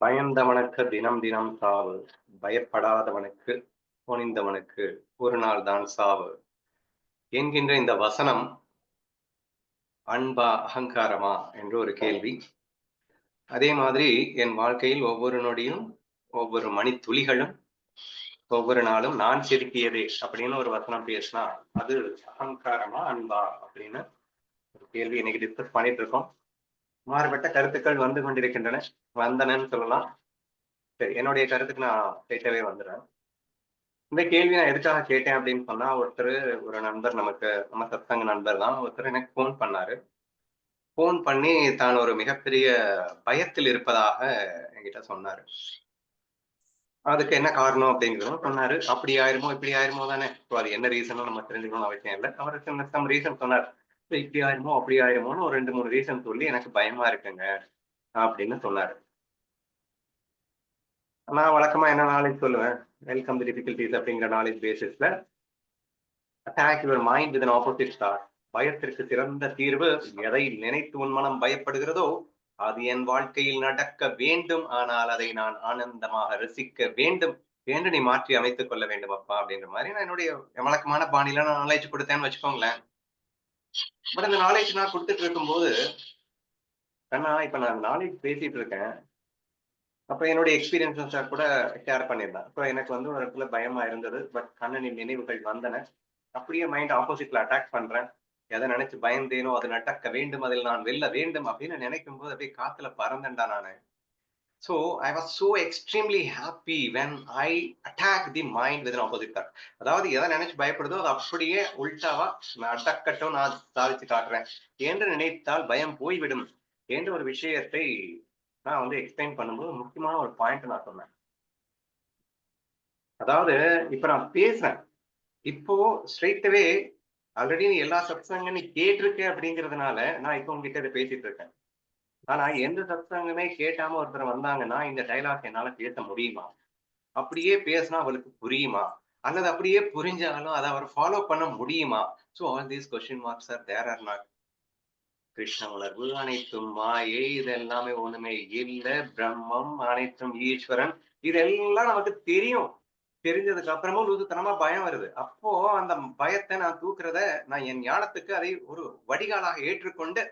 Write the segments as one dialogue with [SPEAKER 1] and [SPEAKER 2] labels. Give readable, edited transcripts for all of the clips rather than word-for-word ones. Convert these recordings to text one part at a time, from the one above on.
[SPEAKER 1] பயந்தவனுக்கு தினம் தினம் சாவு, பயப்படாதவனுக்கு துணிந்தவனுக்கு ஒரு நாள் தான் சாவு என்கின்ற இந்த வசனம் அன்பா, அகங்காரமா என்று ஒரு கேள்வி. அதே மாதிரி என் வாழ்க்கையில் ஒவ்வொரு நொடியும், ஒவ்வொரு மணித்துளிகளும், ஒவ்வொரு நாளும் நான் செதுக்கியதே அப்படின்னு ஒரு வசனம் பேசினா, அது அகங்காரமா, அன்பா அப்படின்னு ஒரு கேள்வி இன்னைக்கு டிஸ்கஸ் பண்ணிட்டு இருக்கோம். மாறுபட்ட கருத்துக்கள் வந்து கொண்டிருக்கின்றன. வந்தனன்னு சொல்லலாம். சரி, என்னுடைய கருத்துக்கு நான் ஸ்ட்ரெயிட்டாவே வந்துடுறேன். இந்த கேள்வி நான் எதுக்காக கேட்டேன் அப்படின்னு சொன்னா, ஒரு நண்பர் நம்ம சத்சங்க நண்பர் தான். ஒருத்தர் எனக்கு ஃபோன் பண்ணாரு. ஃபோன் பண்ணி தான் ஒரு மிகப்பெரிய பயத்தில் இருப்பதாக என்கிட்ட சொன்னாரு. அதுக்கு என்ன காரணம் அப்படிங்கிறதும் சொன்னாரு. அப்படி ஆயிருமோ, இப்படி ஆயிருமோ தானே. ஸோ அது என்ன ரீசன்னு நம்ம தெரிஞ்சுக்கணும்னு அவசியம் இல்ல. அவரு சம் ரீசன் சொன்னார். இப்படி ஆயிருமோ, அப்படி ஆயிருமோன்னு ஒரு 2, 3 ரீசன் சொல்லி எனக்கு பயமா இருக்குங்க அப்படின்னு சொன்னாரு. நான் வழக்கமா என்ன நாலேட்ஜ் சொல்லுவேன். வெல்கம் தி டிஃபிகல்டீஸ் அப்படிங்கிற நாலேட்ஜ் பேசிஸ்ல attack your mind with an opposite thought. பயத்திற்கு சிறந்த தீர்வு, எதை நினைத்து உன் மனம் பயப்படுகிறதோ அது என் வாழ்க்கையில் நடக்க வேண்டும், ஆனால் அதை நான் ஆனந்தமாக ரசிக்க வேண்டும் என்று நீ மாற்றி அமைத்துக் கொள்ள வேண்டும் அப்பா அப்படின்ற மாதிரி நான் என்னுடைய வழக்கமான பாணியில நான் நாலேஜ் கொடுத்தேன்னு வச்சுக்கோங்களேன். பட் அந்த நாலேஜ் நான் கொடுத்துட்டு இருக்கும்போது, கண்ணா இப்ப நான் நாலேஜ் பேசிட்டு இருக்கேன். அப்ப என்னுடைய எக்ஸ்பீரியன்ஸஸ கூட ஷேர் பண்ணியிருந்தேன். இப்போ எனக்கு வந்து ஒரு இடத்துல பயமா இருந்தது. பட் கண்ணனின் நினைவுகள் வந்தன. அப்படியே மைண்ட் ஆப்போசிட்ல அட்டாக் பண்றேன். எதை நினைச்சு பயந்தேனோ அது நடக்க வேண்டும், அதில் நான் வெல்ல வேண்டும் அப்படின்னு நினைக்கும்போது அப்படியே காத்துல பறந்தேன்டா நானு. So I was so extremely happy when I attacked the mind with an opposite thought. அதாவது எதை நினைச்சு பயப்படுதோ அது அப்படியே உல்டாவா அடக்கட்டும், நான் சாதிச்சு காட்டுறேன் என்று நினைத்தால் பயம் போய்விடும் என்ற ஒரு விஷயத்தை நான் வந்து எக்ஸ்பிளைன் பண்ணும்போது முக்கியமான ஒரு பாயிண்ட் நான் சொன்னேன். அதாவது இப்ப நான் பேசுறேன். இப்போ ஸ்ட்ரெயிட்டாவே ஆல்ரெடி நீ எல்லா சத்சங்கம் நீ கேட்டிருக்க அப்படிங்கிறதுனால நான் இப்போ உங்ககிட்ட இதை பேசிட்டு இருக்கேன். ஆனா எந்த சத்சங்கமே கேட்காம ஒருத்தர் வந்தாங்கன்னா இந்த டைலாக் என்னால பேச முடியுமா? அப்படியே பேசினா அவளுக்கு புரியுமா? அல்லது அப்படியே புரிஞ்சாலும் அதை அவர் ஃபாலோ பண்ண முடியுமா? So all these question marks are there or not. Krishna உணர்வு அனைத்தும் மாயை, இது எல்லாமே ஒண்ணுமே இல்ல, பிரம்மம் அனைத்தும் ஈஸ்வரன், இதெல்லாம் நமக்கு தெரியும். தெரிஞ்சதுக்கு அப்புறமும் லூசுத்தனமா பயம் வருது. அப்போ அந்த பயத்தை நான் தூக்குறத நான் என் ஞானத்துக்கு அதை ஒரு வடிகாலாக ஏற்றுக்கொண்டு,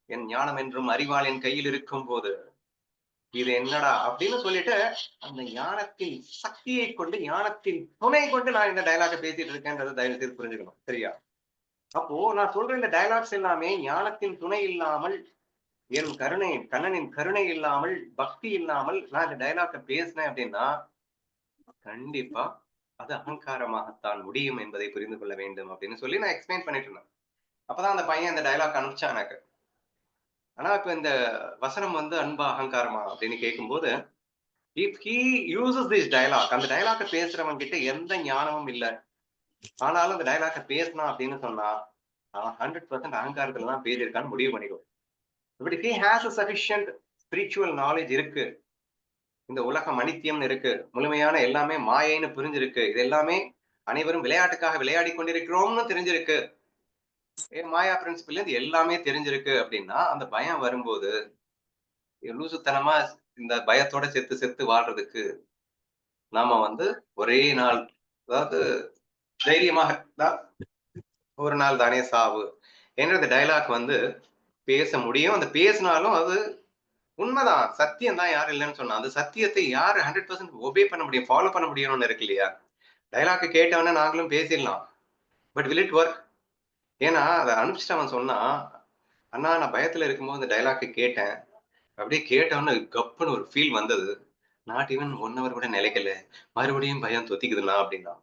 [SPEAKER 1] என் ஞானம் என்றும் அறிவாள் என் கையில் இருக்கும் போது இது என்னடா அப்படின்னு சொல்லிட்டு அந்த ஞானத்தின் சக்தியை கொண்டு, ஞானத்தின் துணை கொண்டு நான் இந்த டயலாக பேசிட்டு இருக்கேன்றதை தயவு செய்து புரிஞ்சுக்கணும். சரியா? அப்போ நான் சொல்ற இந்த டயலாக்ஸ் எல்லாமே ஞானத்தின் துணை இல்லாமல், என் கருணை கண்ணனின் கருணை இல்லாமல், பக்தி இல்லாமல் நான் இந்த டயலாக்க பேசினேன் அப்படின்னா கண்டிப்பா அது அகங்காரமாகத்தான் முடியும் என்பதை புரிந்து கொள்ள வேண்டும் அப்படின்னு சொல்லி நான் எக்ஸ்பிளைன் பண்ணிட்டு இருந்தேன். அப்பதான் அந்த பையன் இந்த டயலாக் அனுப்பிச்சான் எனக்கு. ஆனா இப்ப இந்த வசனம் வந்து அன்பா அகங்காரமா அப்படின்னு கேட்கும்போது, if he uses this dialogue, அந்த டயலாக்க பேசுறவன் கிட்ட எந்த ஞானமும் இல்ல. ஆனாலும் அந்த டயலாக்க பேசினான் அப்படின்னு சொன்னா, அவன் 100% அகங்காரத்துல தான் பேசியிருக்கான்னு முடிவு பண்ணிக்கோ. But if he has a sufficient spiritual knowledge இருக்கு. இந்த உலகம் அனித்தியம்னு இருக்கு. முழுமையான எல்லாமே மாயைன்னு புரிஞ்சிருக்கு. இது எல்லாமே அனைவரும் விளையாட்டுக்காக விளையாடிக் கொண்டிருக்கிறோம்னு தெரிஞ்சிருக்கு. மாயா பிரின்சிபிள்ல இருந்து எல்லாமே தெரிஞ்சிருக்கு அப்படின்னா, அந்த பயம் வரும்போது லூசுத்தனமா இந்த பயத்தோட செத்து செத்து வாழ்றதுக்கு நாம வந்து ஒரே நாள், அதாவது தைரியமாக தான் ஒரு நாள் தானே சாவு என்ற அந்த டயலாக் வந்து பேச முடியும். அந்த பேசினாலும் அது உண்மைதான். சத்தியம் தான், யாரும் இல்லைன்னு சொன்னா. அந்த சத்தியத்தை யாரு 100% ஒபே பண்ண முடியும், ஃபாலோ பண்ண முடியும்னு ஒண்ணு இருக்கு இல்லையா? டயலாக்க கேட்டவொடனே நாங்களும் பேசிடலாம். But will it work? ஏன்னா அத அனுப்பிச்சுட்டு அவன் சொன்னான், "அண்ணா நான் பயத்துல இருக்கும்போது இந்த டயலாக்க கேட்டேன். அப்படியே கேட்டவுடனே கப்புன்னு ஒரு ஃபீல் வந்தது. நாட் ஈவன் 1 ஹவர் கூட நிலைக்கல. மறுபடியும் பயம் தொத்திக்குதுண்ணா" அப்படின்னான்.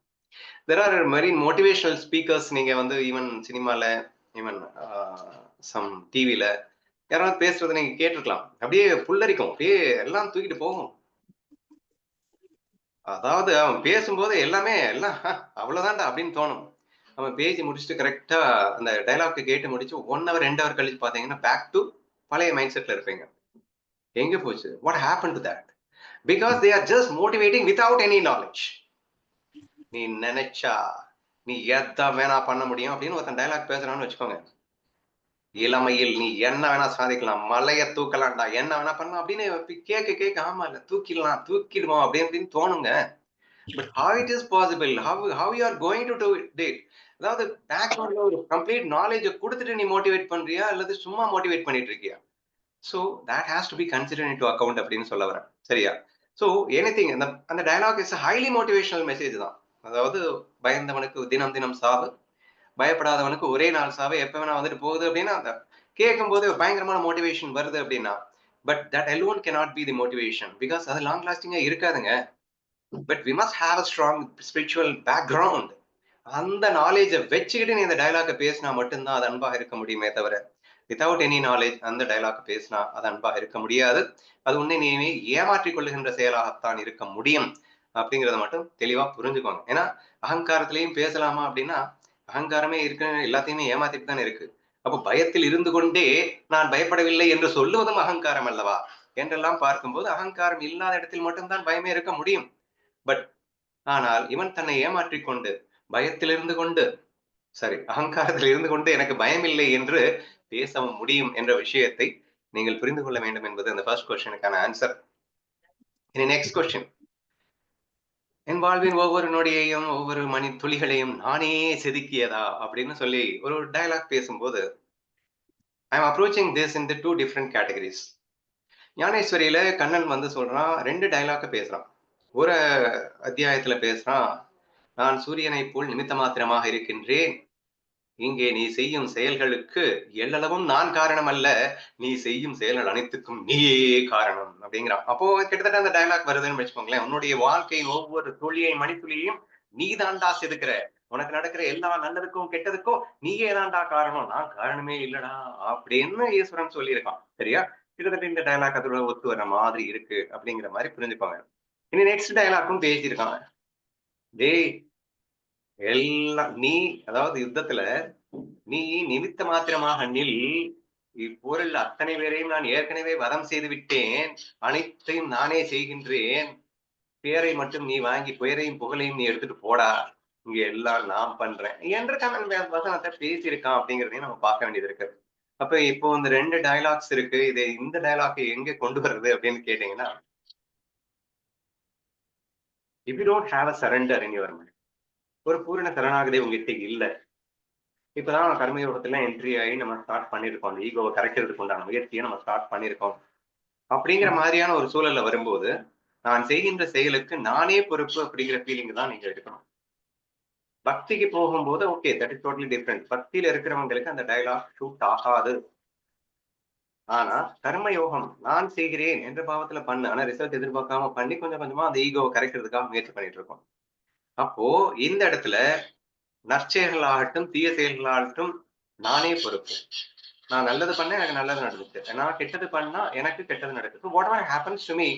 [SPEAKER 1] There are many motivational speakers. நீங்க வந்து ஈவன் சினிமால, ஈவன் சம் டிவில யாராவது பேசுறத நீங்க கேட்டிருக்கலாம். அப்படியே புல்லரிக்கும். அப்படியே எல்லாம் தூக்கிட்டு போகும். அதாவது அவன் பேசும்போது எல்லாமே எல்லாம் அவ்வளவுதான்டா அப்படின்னு தோணும். அவன் பேசி முடிச்சுட்டு கரெக்ட்டா அந்த டயலாக்க கேட்டு முடிச்சு 1 ஹவர் 2 ஹவர் கழிச்சு பார்த்தீங்கன்னா, பேக் டூ பழைய மைண்ட் செட்ல இருப்பீங்க. எங்க போச்சு? What happen do that? Because they are just motivating without any knowledge. நீ நெனச்சா, நீ எத வேணா பண்ண முடியும் அப்படின்னு ஒருத்தன் டயலாக் பேசுறான்னு வச்சுக்கோங்க. இளமையில் நீ என்ன வேணா சாதிக்கலாம், மலைய தூக்கலாம்டா, என்ன வேணா பண்ணலாம் அப்படின்னு கேட்க கேட்க ஆமா இல்ல தூக்கிடலாம், தூக்கிடுவோம் அப்படின்னு தோணுங்க. But how it is possible, how you are going to do it. அதாவது பேக்ரவுண்ட்ல ஒரு கம்ப்ளீட் நாலேஜ் கொடுத்துட்டு நீ மோட்டிவேட் பண்றியா அல்லது சும்மா மோட்டிவேட் பண்ணிட்டு இருக்கியா? So that has to be consider into account அப்படின்னு சொல்ல வரேன். சரியா? ஸோ எனிதிங் அந்த அந்த dialogue is highly motivational message தான். அதாவது பயந்தவனுக்கு தினம் தினம் சாவு, பயப்படாதவனுக்கு ஒரே நாள் சாவு, எப்ப வேணா வந்துட்டு போகுது அப்படின்னா அந்த கேட்கும்போது பயங்கரமான மோட்டிவேஷன் வருது அப்படின்னா, but that alone cannot be the motivation because அது லாங் லாஸ்டிங்கா இருக்காதுங்க. But we must have a strong spiritual background. அந்த நாலேஜை வச்சுக்கிட்டு நீ இந்த டயலாக பேசினா மட்டும்தான் அது அன்பாக இருக்க முடியுமே தவிர வித்தவுட் எனி நாலேஜ் அந்த டயலாக் பேசினா அது அன்பாக இருக்க முடியாது. அது உன்னை நீ ஏமாற்றிக் கொள்ளுகின்ற செயலாகத்தான் இருக்க முடியும் அப்படிங்கிறத மட்டும் தெளிவா புரிஞ்சுக்கோங்க. ஏன்னா அகங்காரத்திலையும் பேசலாமா அப்படின்னா அகங்காரமே இருக்க எல்லாத்தையுமே ஏமாத்திட்டு தானே இருக்கு. அப்போ பயத்தில் இருந்து கொண்டே நான் பயப்படவில்லை என்று சொல்லுவதும் அகங்காரம் அல்லவா என்றெல்லாம் பார்க்கும்போது அகங்காரம் இல்லாத இடத்தில் மட்டும்தான் பயமே இருக்க முடியும். பட் ஆனால் இவன் தன்னை ஏமாற்றிக் கொண்டு பயத்தில் இருந்து கொண்டு சரி அகங்காரத்தில் இருந்து கொண்டு எனக்கு பயமில்லை என்று பேசவும் முடியும் என்ற விஷயத்தை நீங்கள் புரிந்து கொள்ள வேண்டும் என்பது அந்த ஃபர்ஸ்ட் கொஸ்டினுக்கான ஆன்சர். இனி நெக்ஸ்ட் கொஸ்டின். என் வாழ்வின் ஒவ்வொரு நொடியையும் ஒவ்வொரு மணி துளிகளையும் நானே செதுக்கியதா அப்படின்னு சொல்லி ஒரு டயலாக் பேசும்போது I am approaching this in the two different categories. ஞானேஸ்வரியில கண்ணன் வந்து சொல்றான், ரெண்டு டயலாக்க பேசுறான். ஒரு அத்தியாயத்துல பேசுறான், நான் சூரியனை போல் நிமித்த மாத்திரமாக இருக்கின்றேன், இங்கே நீ செய்யும் செயல்களுக்கு எல்லளவும் நான் காரணம் அல்ல, நீ செய்யும் செயல்கள் அனைத்துக்கும் நீயே காரணம் அப்படிங்கிறான். அப்போ கிட்டத்தட்ட அந்த டயலாக் வருதுன்னு வச்சுக்கோங்களேன். உன்னுடைய வாழ்க்கையின் ஒவ்வொரு துளியை மணித்துளியையும் நீ தாண்டா செதுக்குற, உனக்கு நடக்கிற எல்லா நல்லதுக்கும் கெட்டதுக்கும் நீயே தாண்டா காரணம், நான் காரணமே இல்லடா அப்படின்னு ஈஸ்வரன் சொல்லியிருக்கான். சரியா? கிட்டத்தட்ட இந்த டயலாக் அதோட ஒத்து வர மாதிரி இருக்கு அப்படிங்கிற மாதிரி புரிஞ்சுப்பாங்க. இனி நெக்ஸ்ட் டயலாக்கும் பேசியிருக்காங்க. டேய் எல்லாம் நீ அதாவது யுத்தத்துல நீ நிமித்த மாத்திரமாக நில், இப்போரில் அத்தனை பேரையும் நான் ஏற்கனவே வதம் செய்து விட்டேன், அனைத்தையும் நானே செய்கின்றேன், பேரை மட்டும் நீ வாங்கி பெயரையும் புகழையும் நீ எடுத்துட்டு போடா, இங்க எல்லாம் நான் பண்றேன் என்று கண்ணன் வசனத்தை பேசியிருக்கான் அப்படிங்கிறதையும் நம்ம பார்க்க வேண்டியது இருக்கு. அப்ப இப்போ இந்த ரெண்டு டயலாக்ஸ் இருக்கு, இதை இந்த டயலாக்கை எங்க கொண்டு வருது அப்படின்னு கேட்டீங்கன்னா, if you don't have a surrender in your mind, ஒரு பூரண சரணாகதி உங்ககிட்ட இல்ல, இப்பதான் கர்மயோகத்துல என்ட்ரி ஆகி நம்ம ஸ்டார்ட் பண்ணிருக்கோம், அந்த ஈகோவை கரைக்கிறதுக்கு உண்டான முயற்சியை நம்ம ஸ்டார்ட் பண்ணிருக்கோம் அப்படிங்கிற மாதிரியான ஒரு சூழல்ல வரும்போது நான் செய்கின்ற செயலுக்கு நானே பொறுப்பு அப்படிங்கிற ஃபீலிங் தான் நீங்க எடுக்கணும். பக்திக்கு போகும்போது okay that is totally different. பக்தியில இருக்கிறவங்களுக்கு அந்த டயலாக் ஷூட் ஆகாது. ஆனா கர்ம யோகம் நான் செய்கிறேன் என்ற பாவத்துல பண்ணு, ஆனா ரிசல்ட் எதிர்பார்க்காம பண்ணி கொஞ்சம் கொஞ்சமா அந்த ஈகோவை கரைக்கிறதுக்காக முயற்சி பண்ணிட்டு இருக்கோம். அப்போ இந்த இடத்துல நற்செயல்களாகட்டும் தீய செயல்களாகட்டும் நானே பொறுப்பு. நான் நல்லது பண்ணேன் எனக்கு நல்லது நடந்துச்சு, நான் கெட்டது பண்ணா எனக்கு கெட்டது நடக்குது. Whatever happens to me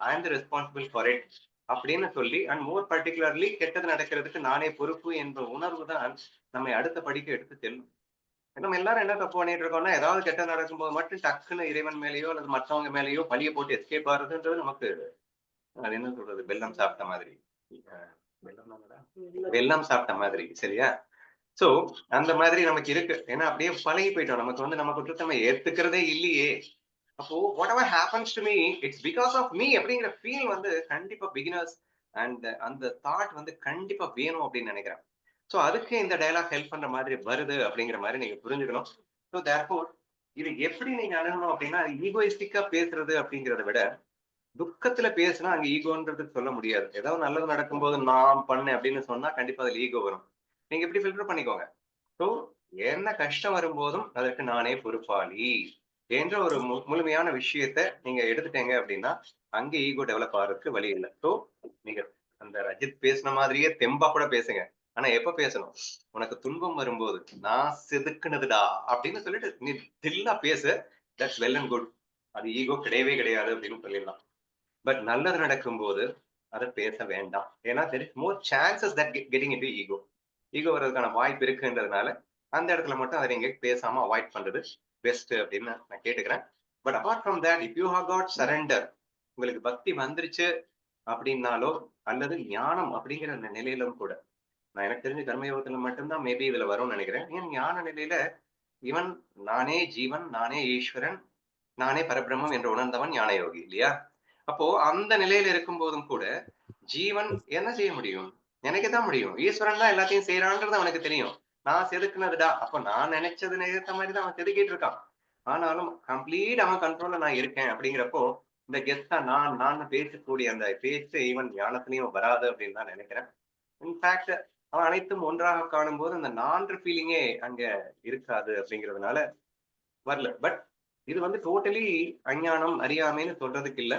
[SPEAKER 1] I am the responsible for it அப்படின்னு சொல்லி அண்ட் மோர் பர்டிகுலர்லி கெட்டது நடக்கிறதுக்கு நானே பொறுப்பு என்ற உணர்வு தான் நம்மை அடுத்த படிக்க எடுத்து செல்லும். நம்ம எல்லாரும் என்ன தப்பு பண்ணிட்டு இருக்கோம்னா ஏதாவது கெட்டது நடக்கும்போது மட்டும் டக்குன்னு இறைவன் மேலேயோ அல்லது மற்றவங்க மேலேயோ பழிய போட்டு எஸ்கேப் ஆகுறதுன்றது நமக்கு அது என்ன சொல்றது வெள்ளம் சாப்பிட்ட மாதிரி. வெள்ளம் சாப்பிட்ட மாதிரி சரியா? சோ அந்த மாதிரி நமக்கு இருக்கு. ஏன்னா அப்படியே பழகி போயிட்டோம். நமக்கு வந்து நம்ம குற்றத்தை நம்ம ஏத்துக்கிறதே இல்லையே. அப்போ whatever happens to me it's because of me அப்படிங்கிற ஃபீல் வந்து கண்டிப்பா பிகினர்ஸ் அண்ட் அந்த தாட் வந்து கண்டிப்பா வேணும் அப்படின்னு நினைக்கிறேன். சோ அதுக்கு இந்த டயலாக் ஹெல்ப் பண்ற மாதிரி வருது அப்படிங்கிற மாதிரி நீங்க புரிஞ்சுக்கணும். ஸோ தேர்ஃபோர் இது எப்படி நீங்க அணுகணும் அப்படின்னா ஈகோயிஸ்டிக்கா பேசுறது அப்படிங்கிறத விட துக்கத்துல பேசினா அங்க ஈகோன்றது சொல்ல முடியாது. ஏதாவது நல்லது நடக்கும்போது நான் பண்ணேன் அப்படின்னு சொன்னா கண்டிப்பா அதுல ஈகோ வரும். நீங்க எப்படி ஃபில்டர் பண்ணிக்கோங்க. ஸோ என்ன கஷ்டம் வரும்போதும் அதற்கு நானே பொறுப்பாளி என்ற ஒரு முழுமையான விஷயத்த நீங்க எடுத்துட்டீங்க அப்படின்னா அங்க ஈகோ டெவலப் ஆகிறதுக்கு வழி இல்லை. ஸோ நீங்க அந்த ரஜித் பேசின மாதிரியே தெம்பா கூட பேசுங்க. ஆனா எப்ப பேசணும்? உனக்கு துன்பம் வரும்போது நான் செதுக்குனதுடா அப்படின்னு சொல்லிட்டு நீ தில்லா பேசு. That's well and good. அது ஈகோ கிடையவே கிடையாது அப்படின்னு சொல்லிடலாம். பட் நல்லது நடக்கும்போது அதை பேச வேண்டாம். ஏன்னா there is more chances that getting into ego. Ego வர்றதுக்கான வாய்ப்பு இருக்குன்றதுனால அந்த இடத்துல மட்டும் அதை நீங்க பேசாம அவாய்ட் பண்றது பெஸ்ட் அப்படின்னு நான் கேட்டுக்கிறேன். But apart from that if you have God surrender, உங்களுக்கு பக்தி வந்துருச்சு அப்படின்னாலோ அல்லது ஞானம் அப்படிங்கிற அந்த நிலையிலும் கூட நான் எனக்கு தெரிஞ்ச கர்மயோகத்துல மட்டும்தான் மேபி இதுல வரும்னு நினைக்கிறேன். ஏன் ஞான நிலையில இவன் நானே ஜீவன், நானே ஈஸ்வரன், நானே பரபிரம்மம் என்று உணர்ந்தவன் ஞான யோகி இல்லையா? அப்போ அந்த நிலையில இருக்கும்போதும் கூட, ஜீவன் என்ன செய்ய முடியும்? நினைக்க தான் முடியும். ஈஸ்வரன் தான் எல்லாத்தையும் செய்றான்றது அவனுக்கு தெரியும். நான் செதுக்குனதுடா. அப்ப நான் நினைச்சது ஏத்த மாரி தான் அவன் செதுக்கிட்டு இருக்கான். ஆனாலும் கம்ப்ளீட் அவன் கண்ட்ரோல்ல நான் இருக்கேன் அப்படிங்கிறப்போ, இந்த கெத்தா நான்னு பேசக்கூடிய அந்த பேச்சு ஈவன் ஞானத்திலயும் வராது அப்படின்னு தான் நினைக்கிறேன். இன்ஃபாக்ட் அவன் அனைத்தும் ஒன்றாக காணும்போது, அந்த நான்ற ஃபீலிங்கே அங்க இருக்காது அப்படிங்கிறதுனால வரல. பட் இது வந்து டோட்டலி அஞ்ஞானம், அறியாமைன்னு சொல்றதுக்கு இல்ல.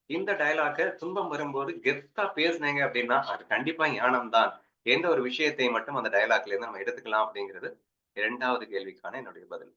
[SPEAKER 1] இந்த டயலாக்க துன்பம் வரும்போது கெத்தா பேசுனீங்க அப்படின்னா, அது கண்டிப்பா ஞானம் தான். எந்த ஒரு விஷயத்தை மட்டும் அந்த டயலாக்ல இருந்து நம்ம எடுத்துக்கலாம் அப்படிங்கிறது 2வது கேள்விக்கான என்னுடைய பதில்.